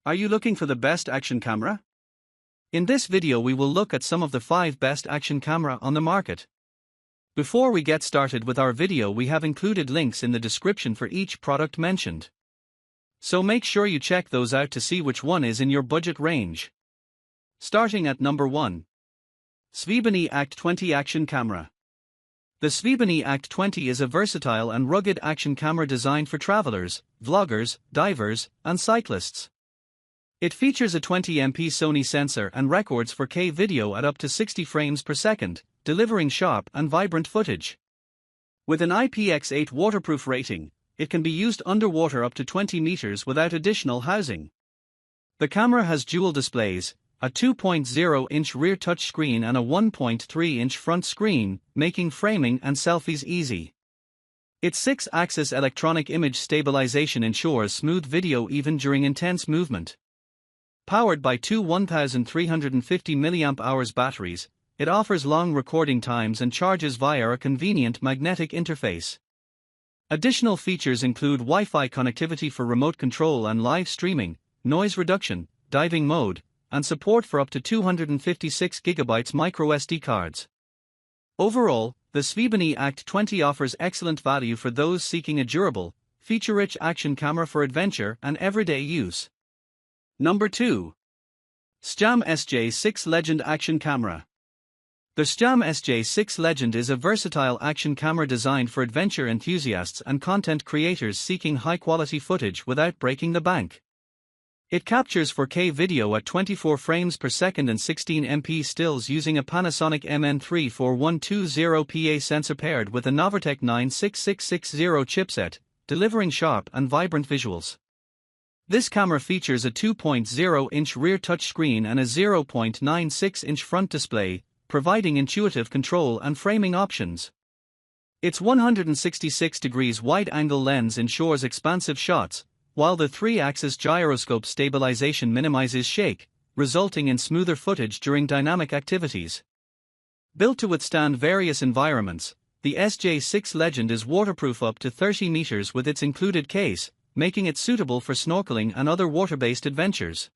Are you looking for the best action camera? In this video we will look at some of the 5 best action camera on the market. Before we get started with our video, we have included links in the description for each product mentioned. So make sure you check those out to see which one is in your budget range. Starting at number 1. Svbony Act 20 Action Camera. The Svbony Act 20 is a versatile and rugged action camera designed for travelers, vloggers, divers, and cyclists. It features a 20MP Sony sensor and records 4K video at up to 60 frames per second, delivering sharp and vibrant footage. With an IPX8 waterproof rating, it can be used underwater up to 20 meters without additional housing. The camera has dual displays, a 2.0-inch rear touchscreen and a 1.3-inch front screen, making framing and selfies easy. Its 6-axis electronic image stabilization ensures smooth video even during intense movement. Powered by two 1350 mAh batteries, it offers long recording times and charges via a convenient magnetic interface. Additional features include Wi-Fi connectivity for remote control and live streaming, noise reduction, diving mode, and support for up to 256GB microSD cards. Overall, the Svbony Act 20 offers excellent value for those seeking a durable, feature-rich action camera for adventure and everyday use. Number 2. SJCAM SJ6 Legend Action Camera. The SJCAM SJ6 Legend is a versatile action camera designed for adventure enthusiasts and content creators seeking high-quality footage without breaking the bank. It captures 4K video at 24 frames per second and 16MP stills using a Panasonic MN34120PA sensor paired with a Novartek 96660 chipset, delivering sharp and vibrant visuals. This camera features a 2.0-inch rear touchscreen and a 0.96-inch front display, providing intuitive control and framing options. Its 166 degrees wide-angle lens ensures expansive shots, while the 3-axis gyroscope stabilization minimizes shake, resulting in smoother footage during dynamic activities. Built to withstand various environments, the SJ6 Legend is waterproof up to 30 meters with its included case, making it suitable for snorkeling and other water-based adventures.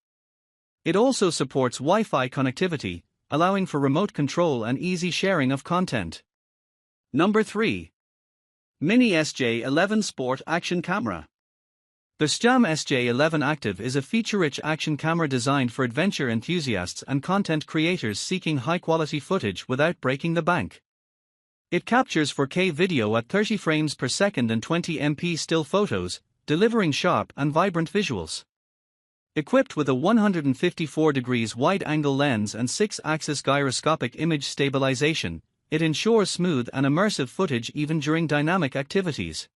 It also supports Wi-Fi connectivity, allowing for remote control and easy sharing of content. Number 3. Mini SJ11 Sport Action Camera. The SJCAM SJ11 Active is a feature-rich action camera designed for adventure enthusiasts and content creators seeking high-quality footage without breaking the bank. It captures 4K video at 30 frames per second and 20MP still photos, delivering sharp and vibrant visuals. Equipped with a 154 degrees wide-angle lens and 6-axis gyroscopic image stabilization, it ensures smooth and immersive footage even during dynamic activities.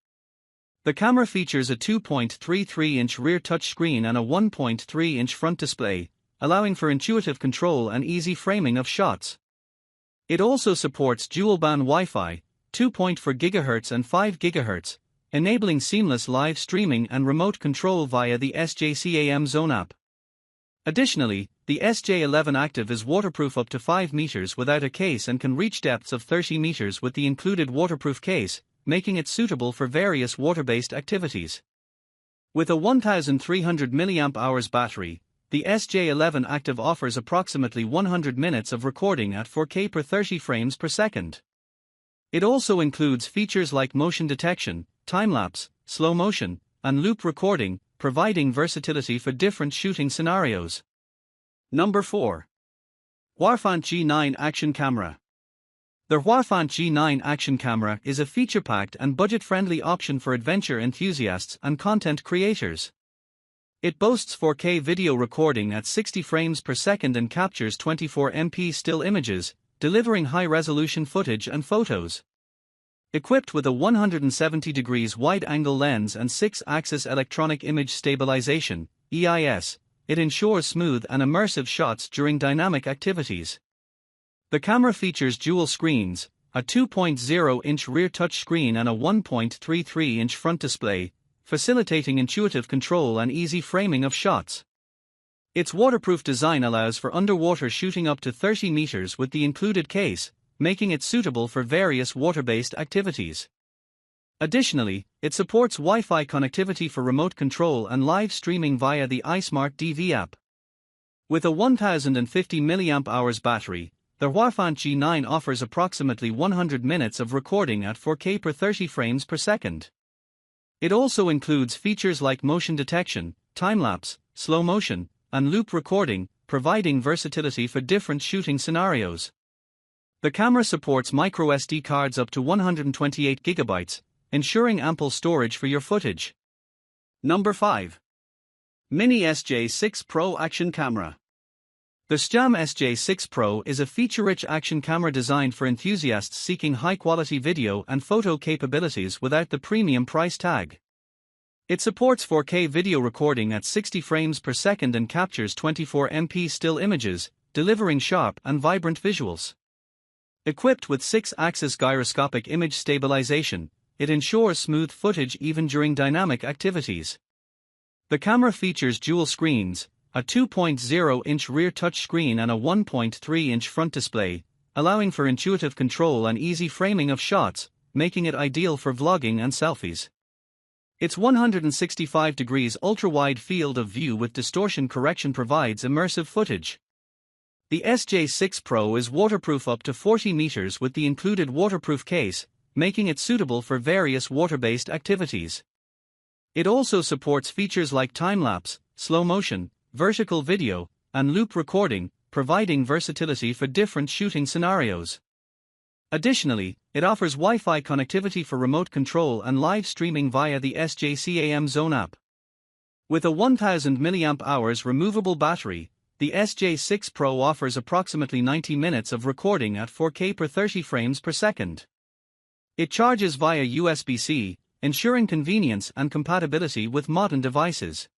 The camera features a 2.33-inch rear touchscreen and a 1.3-inch front display, allowing for intuitive control and easy framing of shots. It also supports dual-band Wi-Fi, 2.4 GHz and 5 GHz, enabling seamless live streaming and remote control via the SJCAM Zone app. Additionally, the SJ11 Active is waterproof up to 5 meters without a case and can reach depths of 30 meters with the included waterproof case, making it suitable for various water-based activities. With a 1300 mAh battery, the SJ11 Active offers approximately 100 minutes of recording at 4K per 30 frames per second. It also includes features like motion detection, time-lapse, slow motion, and loop recording, providing versatility for different shooting scenarios. Number 4. Huafant G9 Action Camera. The Huafant G9 Action Camera is a feature-packed and budget-friendly option for adventure enthusiasts and content creators. It boasts 4K video recording at 60 frames per second and captures 24MP still images, delivering high-resolution footage and photos. Equipped with a 170 degrees wide-angle lens and 6-axis electronic image stabilization (EIS), it ensures smooth and immersive shots during dynamic activities. The camera features dual screens, a 2.0-inch rear touchscreen and a 1.33-inch front display, facilitating intuitive control and easy framing of shots. Its waterproof design allows for underwater shooting up to 30 meters with the included case, making it suitable for various water-based activities. Additionally, it supports Wi-Fi connectivity for remote control and live streaming via the iSmart DV app. With a 1050 mAh battery, the Huafant G9 offers approximately 100 minutes of recording at 4K per 30 frames per second. It also includes features like motion detection, time-lapse, slow motion, and loop recording, providing versatility for different shooting scenarios. The camera supports microSD cards up to 128 GB, ensuring ample storage for your footage. Number 5. Mini SJ6 Pro Action Camera. The SJCAM SJ6 Pro is a feature-rich action camera designed for enthusiasts seeking high-quality video and photo capabilities without the premium price tag. It supports 4K video recording at 60 frames per second and captures 24MP still images, delivering sharp and vibrant visuals. Equipped with 6-axis gyroscopic image stabilization, it ensures smooth footage even during dynamic activities. The camera features dual screens, a 2.0-inch rear touchscreen and a 1.3-inch front display, allowing for intuitive control and easy framing of shots, making it ideal for vlogging and selfies. Its 165 degrees ultra-wide field of view with distortion correction provides immersive footage. The SJ6 Pro is waterproof up to 40 meters with the included waterproof case, making it suitable for various water-based activities. It also supports features like time-lapse, slow motion, vertical video, and loop recording, providing versatility for different shooting scenarios. Additionally, it offers Wi-Fi connectivity for remote control and live streaming via the SJCAM Zone app. With a 1000 mAh removable battery, the SJ6 Pro offers approximately 90 minutes of recording at 4K per 30 frames per second. It charges via USB-C, ensuring convenience and compatibility with modern devices.